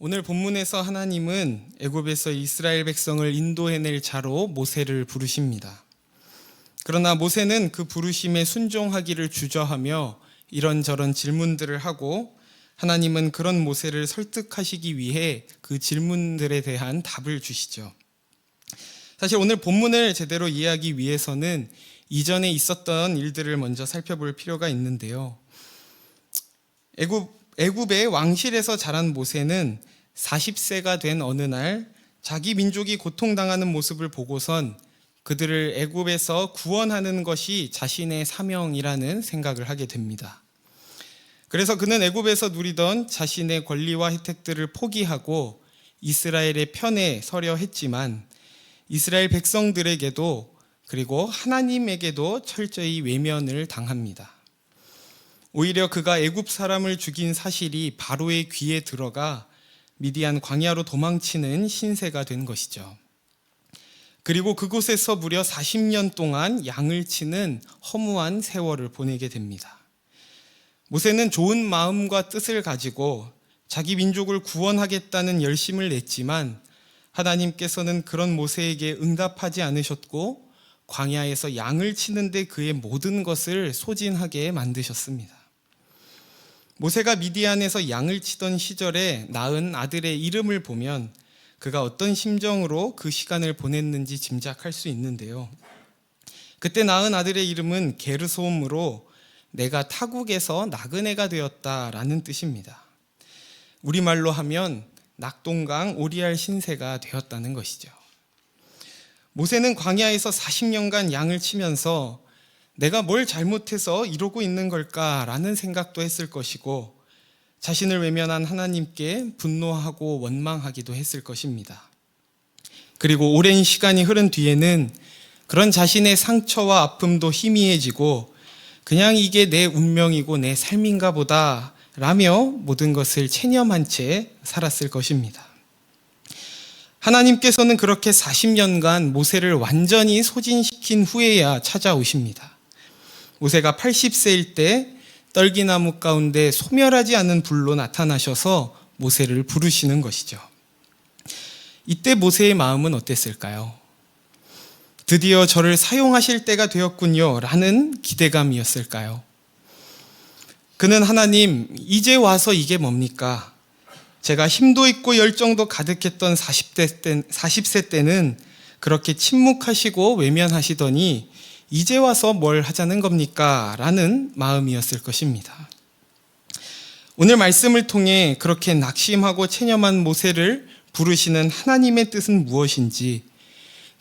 오늘 본문에서 하나님은 애굽에서 이스라엘 백성을 인도해낼 자로 모세를 부르십니다. 그러나 모세는 그 부르심에 순종하기를 주저하며 이런저런 질문들을 하고 하나님은 그런 모세를 설득하시기 위해 그 질문들에 대한 답을 주시죠. 사실 오늘 본문을 제대로 이해하기 위해서는 이전에 있었던 일들을 먼저 살펴볼 필요가 있는데요. 애굽의 왕실에서 자란 모세는 40세가 된 어느 날 자기 민족이 고통당하는 모습을 보고선 그들을 애굽에서 구원하는 것이 자신의 사명이라는 생각을 하게 됩니다. 그래서 그는 애굽에서 누리던 자신의 권리와 혜택들을 포기하고 이스라엘의 편에 서려 했지만 이스라엘 백성들에게도 그리고 하나님에게도 철저히 외면을 당합니다. 오히려 그가 애굽 사람을 죽인 사실이 바로의 귀에 들어가 미디안 광야로 도망치는 신세가 된 것이죠. 그리고 그곳에서 무려 40년 동안 양을 치는 허무한 세월을 보내게 됩니다. 모세는 좋은 마음과 뜻을 가지고 자기 민족을 구원하겠다는 열심을 냈지만 하나님께서는 그런 모세에게 응답하지 않으셨고 광야에서 양을 치는데 그의 모든 것을 소진하게 만드셨습니다. 모세가 미디안에서 양을 치던 시절에 낳은 아들의 이름을 보면 그가 어떤 심정으로 그 시간을 보냈는지 짐작할 수 있는데요. 그때 낳은 아들의 이름은 게르솜으로 내가 타국에서 나그네가 되었다라는 뜻입니다. 우리말로 하면 낙동강 오리알 신세가 되었다는 것이죠. 모세는 광야에서 40년간 양을 치면서 내가 뭘 잘못해서 이러고 있는 걸까라는 생각도 했을 것이고 자신을 외면한 하나님께 분노하고 원망하기도 했을 것입니다. 그리고 오랜 시간이 흐른 뒤에는 그런 자신의 상처와 아픔도 희미해지고 그냥 이게 내 운명이고 내 삶인가 보다 라며 모든 것을 체념한 채 살았을 것입니다. 하나님께서는 그렇게 40년간 모세를 완전히 소진시킨 후에야 찾아오십니다. 모세가 80세일 때 떨기나무 가운데 소멸하지 않은 불로 나타나셔서 모세를 부르시는 것이죠. 이때 모세의 마음은 어땠을까요? 드디어 저를 사용하실 때가 되었군요 라는 기대감이었을까요? 그는 하나님, 이제 와서 이게 뭡니까? 제가 힘도 있고 열정도 가득했던 40세 때는 그렇게 침묵하시고 외면하시더니 이제 와서 뭘 하자는 겁니까? 라는 마음이었을 것입니다. 오늘 말씀을 통해 그렇게 낙심하고 체념한 모세를 부르시는 하나님의 뜻은 무엇인지,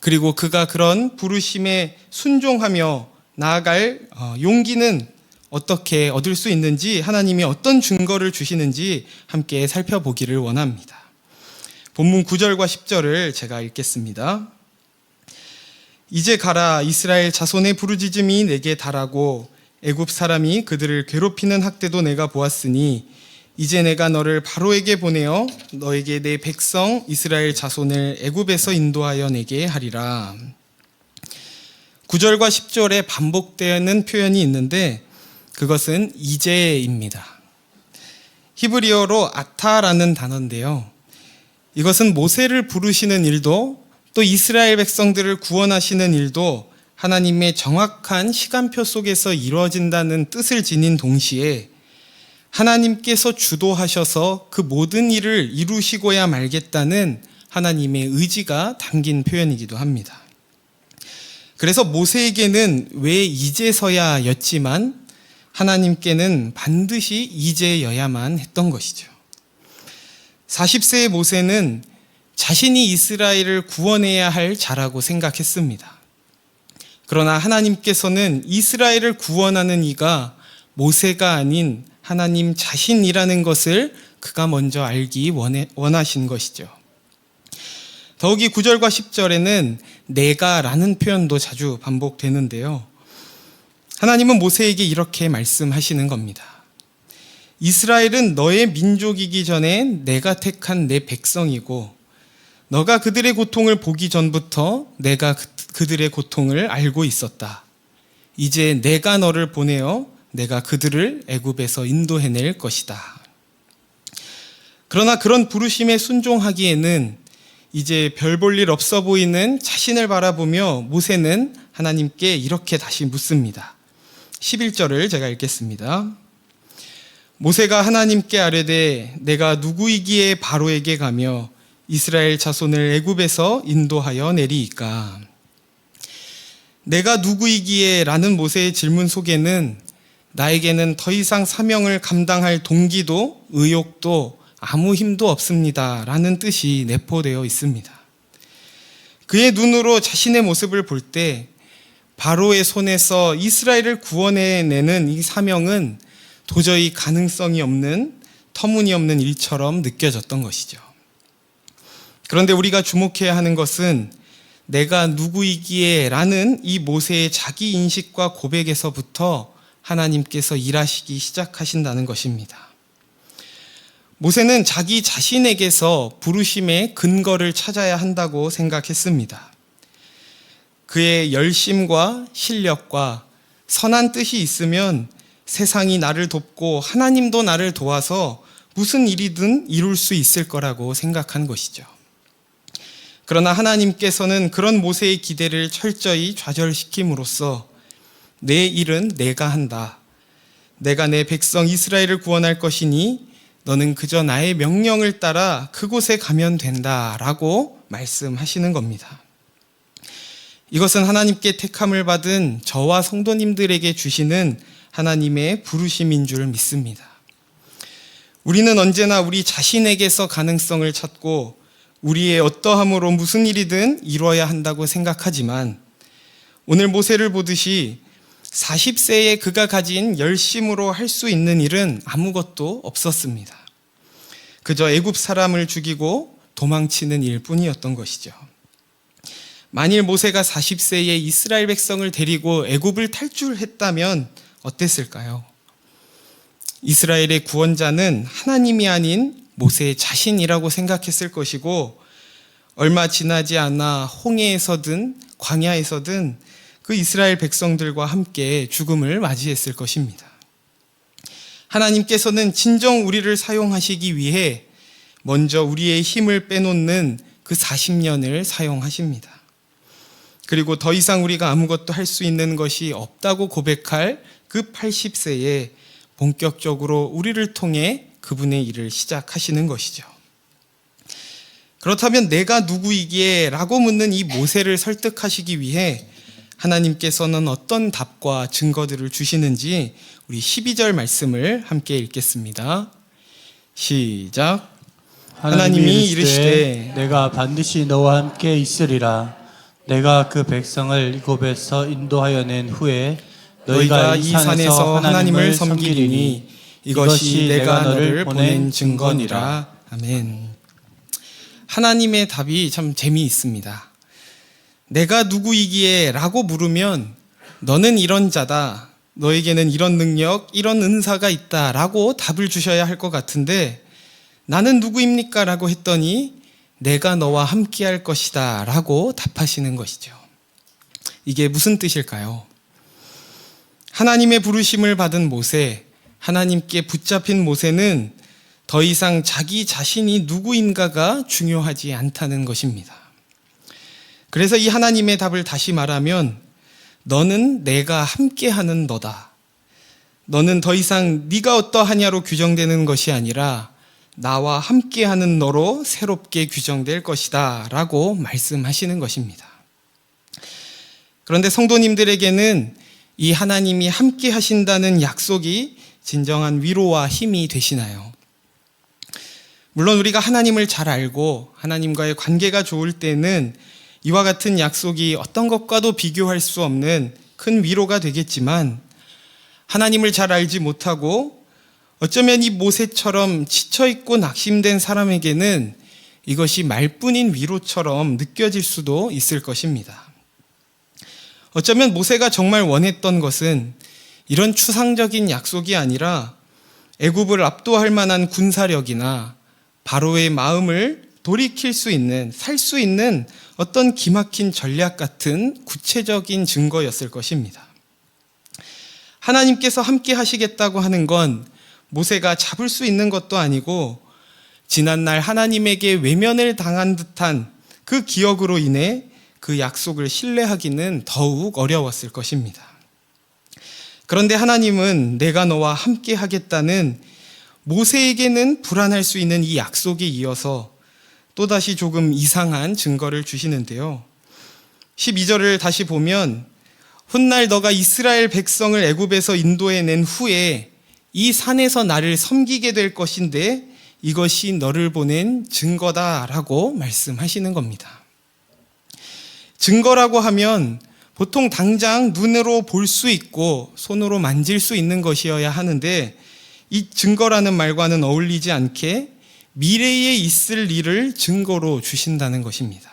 그리고 그가 그런 부르심에 순종하며 나아갈 용기는 어떻게 얻을 수 있는지, 하나님이 어떤 증거를 주시는지 함께 살펴보기를 원합니다. 본문 9절과 10절을 제가 읽겠습니다. 이제 가라, 이스라엘 자손의 부르짖음이 내게 달하고 애굽 사람이 그들을 괴롭히는 학대도 내가 보았으니 이제 내가 너를 바로에게 보내어 너에게 내 백성 이스라엘 자손을 애굽에서 인도하여 내게 하리라. 9절과 10절에 반복되는 표현이 있는데 그것은 이제입니다. 히브리어로 아타라는 단어인데요. 이것은 모세를 부르시는 일도 또 이스라엘 백성들을 구원하시는 일도 하나님의 정확한 시간표 속에서 이루어진다는 뜻을 지닌 동시에 하나님께서 주도하셔서 그 모든 일을 이루시고야 말겠다는 하나님의 의지가 담긴 표현이기도 합니다. 그래서 모세에게는 왜 이제서야 였지만 하나님께는 반드시 이제여야만 했던 것이죠. 40세의 모세는 자신이 이스라엘을 구원해야 할 자라고 생각했습니다. 그러나 하나님께서는 이스라엘을 구원하는 이가 모세가 아닌 하나님 자신이라는 것을 그가 먼저 알기 원하신 것이죠. 더욱이 9절과 10절에는 내가라는 표현도 자주 반복되는데요. 하나님은 모세에게 이렇게 말씀하시는 겁니다. 이스라엘은 너의 민족이기 전에 내가 택한 내 백성이고 너가 그들의 고통을 보기 전부터 내가 그들의 고통을 알고 있었다. 이제 내가 너를 보내어 내가 그들을 애굽에서 인도해낼 것이다. 그러나 그런 부르심에 순종하기에는 이제 별 볼 일 없어 보이는 자신을 바라보며 모세는 하나님께 이렇게 다시 묻습니다. 11절을 제가 읽겠습니다. 모세가 하나님께 아뢰되 내가 누구이기에 바로에게 가며 이스라엘 자손을 애굽에서 인도하여 내리이까. 내가 누구이기에 라는 모세의 질문 속에는 나에게는 더 이상 사명을 감당할 동기도 의욕도 아무 힘도 없습니다 라는 뜻이 내포되어 있습니다. 그의 눈으로 자신의 모습을 볼 때 바로의 손에서 이스라엘을 구원해내는 이 사명은 도저히 가능성이 없는 터무니없는 일처럼 느껴졌던 것이죠. 그런데 우리가 주목해야 하는 것은 내가 누구이기에 라는 이 모세의 자기 인식과 고백에서부터 하나님께서 일하시기 시작하신다는 것입니다. 모세는 자기 자신에게서 부르심의 근거를 찾아야 한다고 생각했습니다. 그의 열심과 실력과 선한 뜻이 있으면 세상이 나를 돕고 하나님도 나를 도와서 무슨 일이든 이룰 수 있을 거라고 생각한 것이죠. 그러나 하나님께서는 그런 모세의 기대를 철저히 좌절시킴으로써 내 일은 내가 한다. 내가 내 백성 이스라엘을 구원할 것이니 너는 그저 나의 명령을 따라 그곳에 가면 된다라고 말씀하시는 겁니다. 이것은 하나님께 택함을 받은 저와 성도님들에게 주시는 하나님의 부르심인 줄 믿습니다. 우리는 언제나 우리 자신에게서 가능성을 찾고 우리의 어떠함으로 무슨 일이든 이루어야 한다고 생각하지만 오늘 모세를 보듯이 40세에 그가 가진 열심으로 할 수 있는 일은 아무것도 없었습니다. 그저 애굽 사람을 죽이고 도망치는 일뿐이었던 것이죠. 만일 모세가 40세에 이스라엘 백성을 데리고 애굽을 탈출했다면 어땠을까요? 이스라엘의 구원자는 하나님이 아닌 모세 자신이라고 생각했을 것이고 얼마 지나지 않아 홍해에서든 광야에서든 그 이스라엘 백성들과 함께 죽음을 맞이했을 것입니다. 하나님께서는 진정 우리를 사용하시기 위해 먼저 우리의 힘을 빼놓는 그 40년을 사용하십니다. 그리고 더 이상 우리가 아무것도 할 수 있는 것이 없다고 고백할 그 80세에 본격적으로 우리를 통해 그분의 일을 시작하시는 것이죠. 그렇다면 내가 누구이기에 라고 묻는 이 모세를 설득하시기 위해 하나님께서는 어떤 답과 증거들을 주시는지 우리 12절 말씀을 함께 읽겠습니다. 시작. 하나님이 이르시되 내가 반드시 너와 함께 있으리라. 내가 그 백성을 이곳에서 인도하여 낸 후에 너희가 이 산에서 하나님을 섬기리니 이것이 내가 너를 보낸 증거니라. 아멘. 하나님의 답이 참 재미있습니다. 내가 누구이기에 라고 물으면 너는 이런 자다, 너에게는 이런 능력, 이런 은사가 있다 라고 답을 주셔야 할 것 같은데 나는 누구입니까? 라고 했더니 내가 너와 함께 할 것이다 라고 답하시는 것이죠. 이게 무슨 뜻일까요? 하나님의 부르심을 받은 모세, 하나님께 붙잡힌 모세는 더 이상 자기 자신이 누구인가가 중요하지 않다는 것입니다. 그래서 이 하나님의 답을 다시 말하면 너는 내가 함께하는 너다. 너는 더 이상 네가 어떠하냐로 규정되는 것이 아니라 나와 함께하는 너로 새롭게 규정될 것이다 라고 말씀하시는 것입니다. 그런데 성도님들에게는 이 하나님이 함께 하신다는 약속이 진정한 위로와 힘이 되시나요? 물론 우리가 하나님을 잘 알고 하나님과의 관계가 좋을 때는 이와 같은 약속이 어떤 것과도 비교할 수 없는 큰 위로가 되겠지만 하나님을 잘 알지 못하고 어쩌면 이 모세처럼 지쳐있고 낙심된 사람에게는 이것이 말뿐인 위로처럼 느껴질 수도 있을 것입니다. 어쩌면 모세가 정말 원했던 것은 이런 추상적인 약속이 아니라 애굽을 압도할 만한 군사력이나 바로의 마음을 돌이킬 수 있는, 살 수 있는 어떤 기막힌 전략 같은 구체적인 증거였을 것입니다. 하나님께서 함께 하시겠다고 하는 건 모세가 잡을 수 있는 것도 아니고 지난날 하나님에게 외면을 당한 듯한 그 기억으로 인해 그 약속을 신뢰하기는 더욱 어려웠을 것입니다. 그런데 하나님은 내가 너와 함께 하겠다는 모세에게는 불안할 수 있는 이 약속에 이어서 또다시 조금 이상한 증거를 주시는데요. 12절을 다시 보면 훗날 너가 이스라엘 백성을 애굽에서 인도해낸 후에 이 산에서 나를 섬기게 될 것인데 이것이 너를 보낸 증거다라고 말씀하시는 겁니다. 증거라고 하면 보통 당장 눈으로 볼 수 있고 손으로 만질 수 있는 것이어야 하는데 이 증거라는 말과는 어울리지 않게 미래에 있을 일을 증거로 주신다는 것입니다.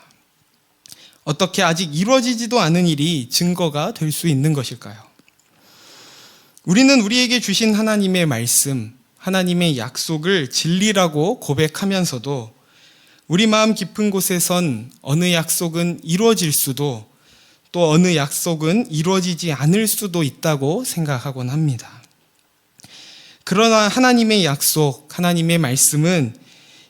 어떻게 아직 이루어지지도 않은 일이 증거가 될 수 있는 것일까요? 우리는 우리에게 주신 하나님의 말씀, 하나님의 약속을 진리라고 고백하면서도 우리 마음 깊은 곳에선 어느 약속은 이루어질 수도 또 어느 약속은 이루어지지 않을 수도 있다고 생각하곤 합니다. 그러나 하나님의 약속, 하나님의 말씀은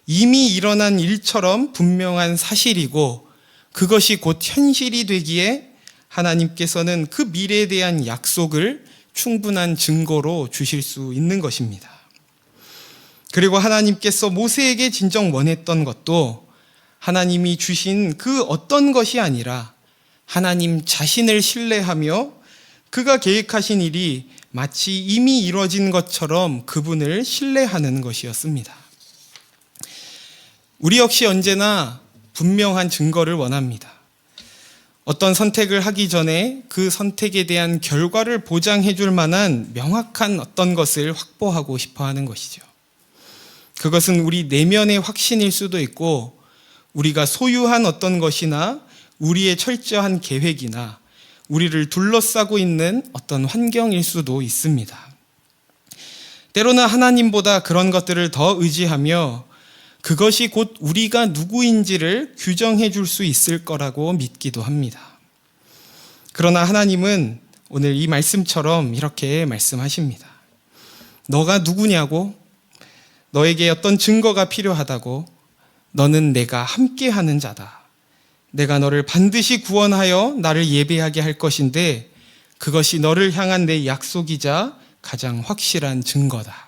이미 일어난 일처럼 분명한 사실이고 그것이 곧 현실이 되기에 하나님께서는 그 미래에 대한 약속을 충분한 증거로 주실 수 있는 것입니다. 그리고 하나님께서 모세에게 진정 원했던 것도 하나님이 주신 그 어떤 것이 아니라 하나님 자신을 신뢰하며 그가 계획하신 일이 마치 이미 이루어진 것처럼 그분을 신뢰하는 것이었습니다. 우리 역시 언제나 분명한 증거를 원합니다. 어떤 선택을 하기 전에 그 선택에 대한 결과를 보장해 줄 만한 명확한 어떤 것을 확보하고 싶어 하는 것이죠. 그것은 우리 내면의 확신일 수도 있고 우리가 소유한 어떤 것이나 우리의 철저한 계획이나 우리를 둘러싸고 있는 어떤 환경일 수도 있습니다. 때로는 하나님보다 그런 것들을 더 의지하며 그것이 곧 우리가 누구인지를 규정해 줄 수 있을 거라고 믿기도 합니다. 그러나 하나님은 오늘 이 말씀처럼 이렇게 말씀하십니다. 너가 누구냐고? 너에게 어떤 증거가 필요하다고? 너는 내가 함께하는 자다. 내가 너를 반드시 구원하여 나를 예배하게 할 것인데 그것이 너를 향한 내 약속이자 가장 확실한 증거다.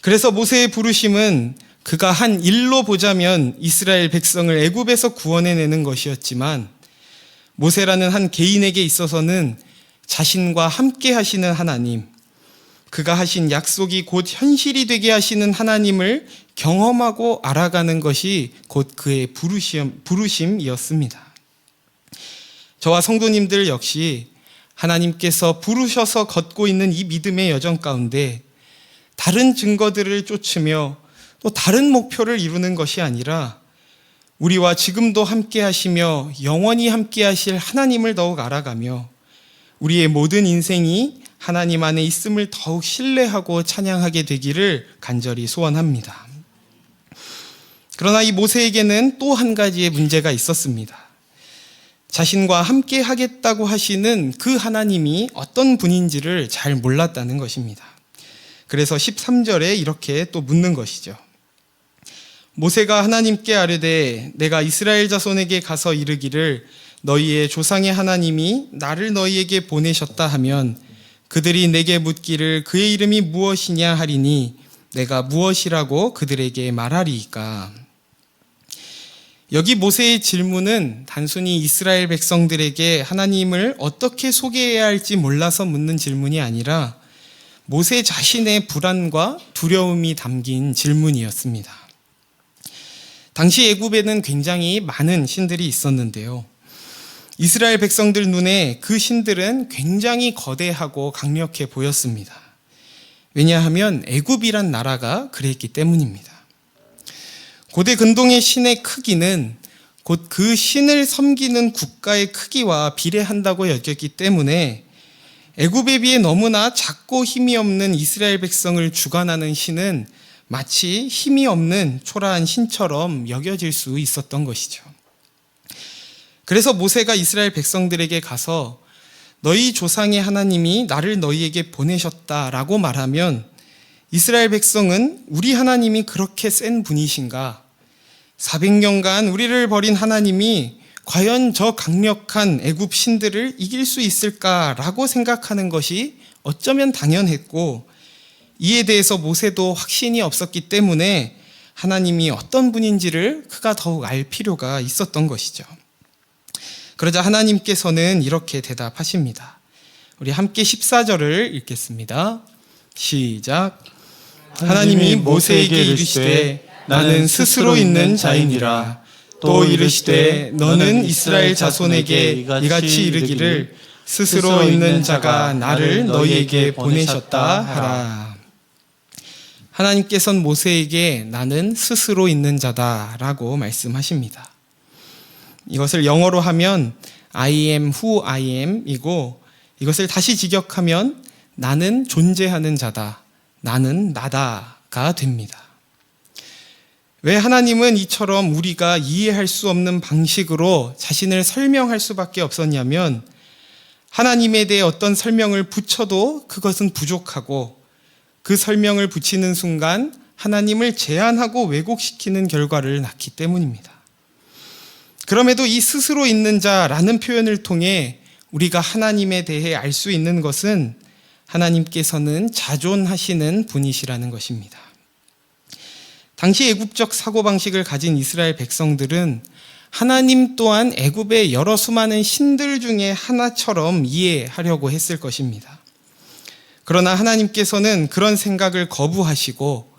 그래서 모세의 부르심은 그가 한 일로 보자면 이스라엘 백성을 애굽에서 구원해내는 것이었지만 모세라는 한 개인에게 있어서는 자신과 함께 하시는 하나님, 그가 하신 약속이 곧 현실이 되게 하시는 하나님을 경험하고 알아가는 것이 곧 그의 부르심이었습니다. 저와 성도님들 역시 하나님께서 부르셔서 걷고 있는 이 믿음의 여정 가운데 다른 증거들을 쫓으며 또 다른 목표를 이루는 것이 아니라 우리와 지금도 함께 하시며 영원히 함께 하실 하나님을 더욱 알아가며 우리의 모든 인생이 하나님 안에 있음을 더욱 신뢰하고 찬양하게 되기를 간절히 소원합니다. 그러나 이 모세에게는 또 한 가지의 문제가 있었습니다. 자신과 함께 하겠다고 하시는 그 하나님이 어떤 분인지를 잘 몰랐다는 것입니다. 그래서 13절에 이렇게 또 묻는 것이죠. 모세가 하나님께 아뢰되 내가 이스라엘 자손에게 가서 이르기를 너희의 조상의 하나님이 나를 너희에게 보내셨다 하면 그들이 내게 묻기를 그의 이름이 무엇이냐 하리니 내가 무엇이라고 그들에게 말하리이까. 여기 모세의 질문은 단순히 이스라엘 백성들에게 하나님을 어떻게 소개해야 할지 몰라서 묻는 질문이 아니라 모세 자신의 불안과 두려움이 담긴 질문이었습니다. 당시 애굽에는 굉장히 많은 신들이 있었는데요. 이스라엘 백성들 눈에 그 신들은 굉장히 거대하고 강력해 보였습니다. 왜냐하면 애굽이란 나라가 그랬기 때문입니다. 고대 근동의 신의 크기는 곧 그 신을 섬기는 국가의 크기와 비례한다고 여겼기 때문에 애굽에 비해 너무나 작고 힘이 없는 이스라엘 백성을 주관하는 신은 마치 힘이 없는 초라한 신처럼 여겨질 수 있었던 것이죠. 그래서 모세가 이스라엘 백성들에게 가서 너희 조상의 하나님이 나를 너희에게 보내셨다라고 말하면 이스라엘 백성은 우리 하나님이 그렇게 센 분이신가? 400년간 우리를 버린 하나님이 과연 저 강력한 애굽 신들을 이길 수 있을까라고 생각하는 것이 어쩌면 당연했고, 이에 대해서 모세도 확신이 없었기 때문에 하나님이 어떤 분인지를 그가 더욱 알 필요가 있었던 것이죠. 그러자 하나님께서는 이렇게 대답하십니다. 우리 함께 14절을 읽겠습니다. 시작. 하나님이 모세에게 이르시되 나는 스스로 있는 자이니라. 또 이르시되 너는 이스라엘 자손에게 이같이 이르기를 스스로 있는 자가 나를 너희에게 보내셨다 하라. 하나님께서는 모세에게 나는 스스로 있는 자다라고 말씀하십니다. 이것을 영어로 하면 I am who I am 이고, 이것을 다시 직역하면 나는 존재하는 자다, 나는 나다가 됩니다. 왜 하나님은 이처럼 우리가 이해할 수 없는 방식으로 자신을 설명할 수밖에 없었냐면, 하나님에 대해 어떤 설명을 붙여도 그것은 부족하고, 그 설명을 붙이는 순간 하나님을 제한하고 왜곡시키는 결과를 낳기 때문입니다. 그럼에도 이 스스로 있는 자라는 표현을 통해 우리가 하나님에 대해 알 수 있는 것은 하나님께서는 자존하시는 분이시라는 것입니다. 당시 애굽적 사고방식을 가진 이스라엘 백성들은 하나님 또한 애굽의 여러 수많은 신들 중에 하나처럼 이해하려고 했을 것입니다. 그러나 하나님께서는 그런 생각을 거부하시고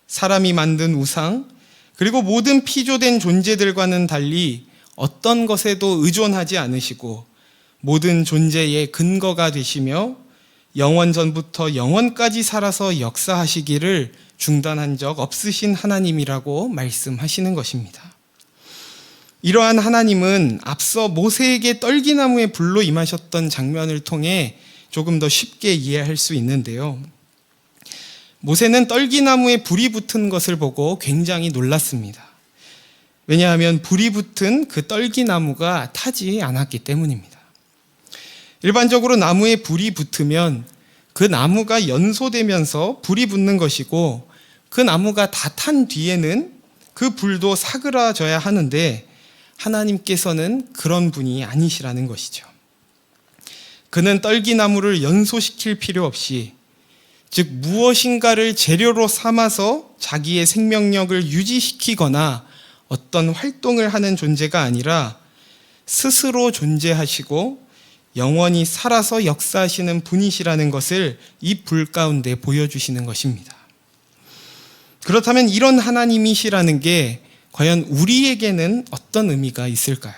사람이 만든 우상, 그리고 모든 피조된 존재들과는 달리 어떤 것에도 의존하지 않으시고 모든 존재의 근거가 되시며 영원 전부터 영원까지 살아서 역사하시기를 중단한 적 없으신 하나님이라고 말씀하시는 것입니다. 이러한 하나님은 앞서 모세에게 떨기나무의 불로 임하셨던 장면을 통해 조금 더 쉽게 이해할 수 있는데요. 모세는 떨기나무에 불이 붙은 것을 보고 굉장히 놀랐습니다. 왜냐하면 불이 붙은 그 떨기나무가 타지 않았기 때문입니다. 일반적으로 나무에 불이 붙으면 그 나무가 연소되면서 불이 붙는 것이고, 그 나무가 다 탄 뒤에는 그 불도 사그라져야 하는데 하나님께서는 그런 분이 아니시라는 것이죠. 그는 떨기나무를 연소시킬 필요 없이, 즉 무엇인가를 재료로 삼아서 자기의 생명력을 유지시키거나 어떤 활동을 하는 존재가 아니라 스스로 존재하시고 영원히 살아서 역사하시는 분이시라는 것을 이 불 가운데 보여주시는 것입니다. 그렇다면 이런 하나님이시라는 게 과연 우리에게는 어떤 의미가 있을까요?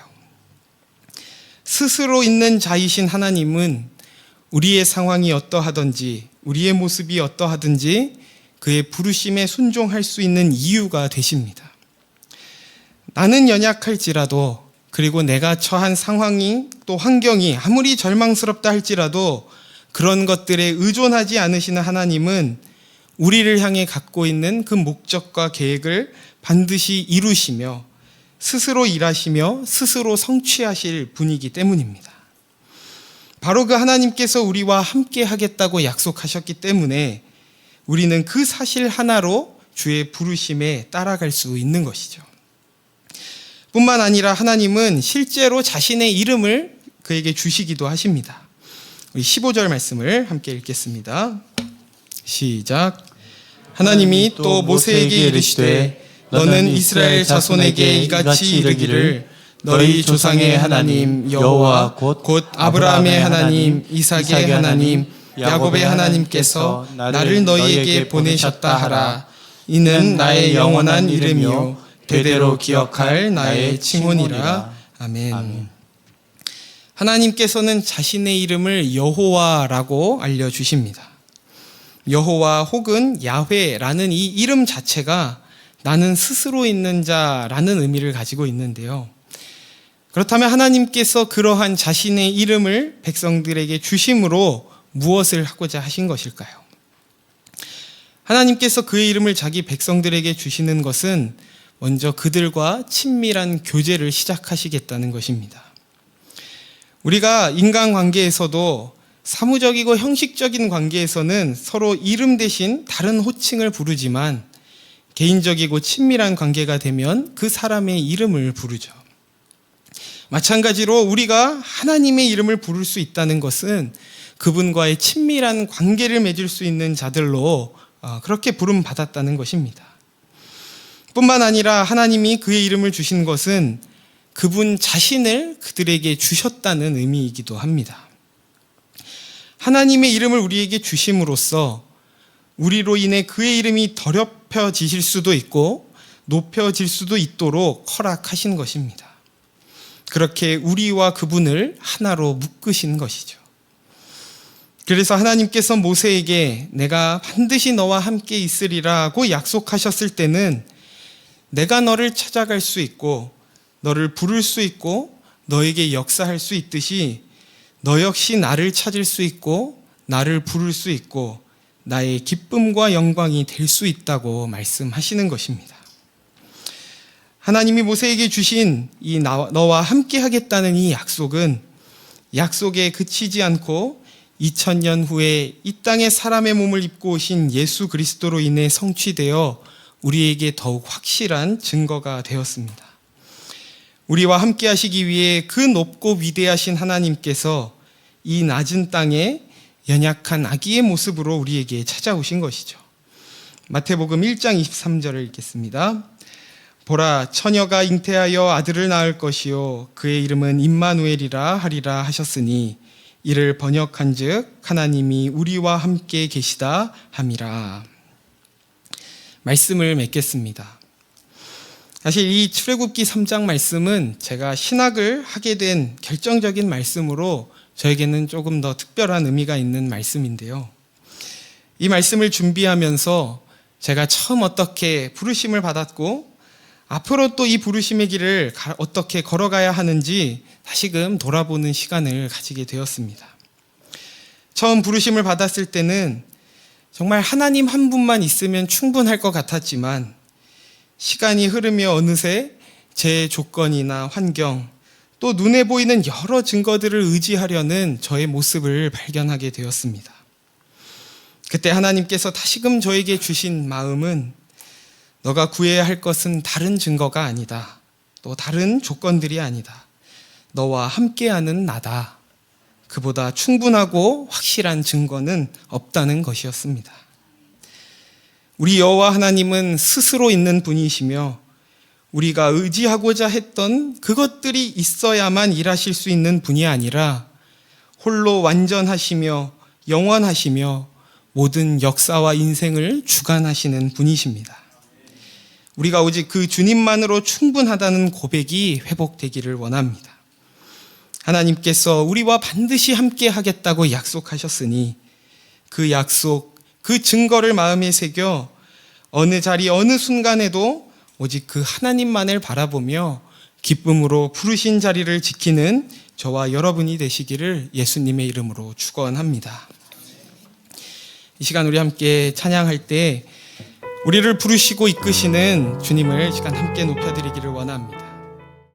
스스로 있는 자이신 하나님은 우리의 상황이 어떠하든지, 우리의 모습이 어떠하든지 그의 부르심에 순종할 수 있는 이유가 되십니다. 나는 연약할지라도, 그리고 내가 처한 상황이 또 환경이 아무리 절망스럽다 할지라도 그런 것들에 의존하지 않으시는 하나님은 우리를 향해 갖고 있는 그 목적과 계획을 반드시 이루시며 스스로 일하시며 스스로 성취하실 분이기 때문입니다. 바로 그 하나님께서 우리와 함께 하겠다고 약속하셨기 때문에 우리는 그 사실 하나로 주의 부르심에 따라갈 수 있는 것이죠. 뿐만 아니라 하나님은 실제로 자신의 이름을 그에게 주시기도 하십니다. 우리 15절 말씀을 함께 읽겠습니다. 시작. 하나님이 또 모세에게 이르시되 너는 이스라엘 자손에게 이같이 이르기를 너희 조상의 하나님 여호와 곧 아브라함의 하나님, 이삭의 하나님, 야곱의 하나님께서 나를 너희에게 보내셨다 하라. 이는 나의 영원한 이름이요 대대로 기억할 나의 칭혼이라. 아멘. 하나님께서는 자신의 이름을 여호와라고 알려주십니다. 여호와 혹은 야훼라는 이 이름 자체가 나는 스스로 있는 자라는 의미를 가지고 있는데요. 그렇다면 하나님께서 그러한 자신의 이름을 백성들에게 주심으로 무엇을 하고자 하신 것일까요? 하나님께서 그의 이름을 자기 백성들에게 주시는 것은 먼저 그들과 친밀한 교제를 시작하시겠다는 것입니다. 우리가 인간관계에서도 사무적이고 형식적인 관계에서는 서로 이름 대신 다른 호칭을 부르지만 개인적이고 친밀한 관계가 되면 그 사람의 이름을 부르죠. 마찬가지로 우리가 하나님의 이름을 부를 수 있다는 것은 그분과의 친밀한 관계를 맺을 수 있는 자들로 그렇게 부름받았다는 것입니다. 뿐만 아니라 하나님이 그의 이름을 주신 것은 그분 자신을 그들에게 주셨다는 의미이기도 합니다. 하나님의 이름을 우리에게 주심으로써 우리로 인해 그의 이름이 더럽혀지실 수도 있고 높여질 수도 있도록 허락하신 것입니다. 그렇게 우리와 그분을 하나로 묶으신 것이죠. 그래서 하나님께서 모세에게 내가 반드시 너와 함께 있으리라고 약속하셨을 때는 내가 너를 찾아갈 수 있고 너를 부를 수 있고 너에게 역사할 수 있듯이 너 역시 나를 찾을 수 있고 나를 부를 수 있고 나의 기쁨과 영광이 될 수 있다고 말씀하시는 것입니다. 하나님이 모세에게 주신 이 너와 함께 하겠다는 이 약속은 약속에 그치지 않고 2000년 후에 이 땅에 사람의 몸을 입고 오신 예수 그리스도로 인해 성취되어 우리에게 더욱 확실한 증거가 되었습니다. 우리와 함께 하시기 위해 그 높고 위대하신 하나님께서 이 낮은 땅에 연약한 아기의 모습으로 우리에게 찾아오신 것이죠. 마태복음 1장 23절을 읽겠습니다. 보라, 처녀가 잉태하여 아들을 낳을 것이요 그의 이름은 임마누엘이라 하리라 하셨으니 이를 번역한즉 하나님이 우리와 함께 계시다 함이라. 말씀을 맺겠습니다. 사실 이 출애굽기 3장 말씀은 제가 신학을 하게 된 결정적인 말씀으로 저에게는 조금 더 특별한 의미가 있는 말씀인데요. 이 말씀을 준비하면서 제가 처음 어떻게 부르심을 받았고 앞으로 또 이 부르심의 길을 어떻게 걸어가야 하는지 다시금 돌아보는 시간을 가지게 되었습니다. 처음 부르심을 받았을 때는 정말 하나님 한 분만 있으면 충분할 것 같았지만 시간이 흐르며 어느새 제 조건이나 환경 또 눈에 보이는 여러 증거들을 의지하려는 저의 모습을 발견하게 되었습니다. 그때 하나님께서 다시금 저에게 주신 마음은 너가 구해야 할 것은 다른 증거가 아니다. 또 다른 조건들이 아니다. 너와 함께하는 나다. 그보다 충분하고 확실한 증거는 없다는 것이었습니다. 우리 여호와 하나님은 스스로 있는 분이시며 우리가 의지하고자 했던 그것들이 있어야만 일하실 수 있는 분이 아니라 홀로 완전하시며 영원하시며 모든 역사와 인생을 주관하시는 분이십니다. 우리가 오직 그 주님만으로 충분하다는 고백이 회복되기를 원합니다. 하나님께서 우리와 반드시 함께 하겠다고 약속하셨으니 그 약속, 그 증거를 마음에 새겨 어느 자리 어느 순간에도 오직 그 하나님만을 바라보며 기쁨으로 부르신 자리를 지키는 저와 여러분이 되시기를 예수님의 이름으로 축원합니다. 이 시간 우리 함께 찬양할 때 우리를 부르시고 이끄시는 주님을 이 시간 함께 높여드리기를 원합니다.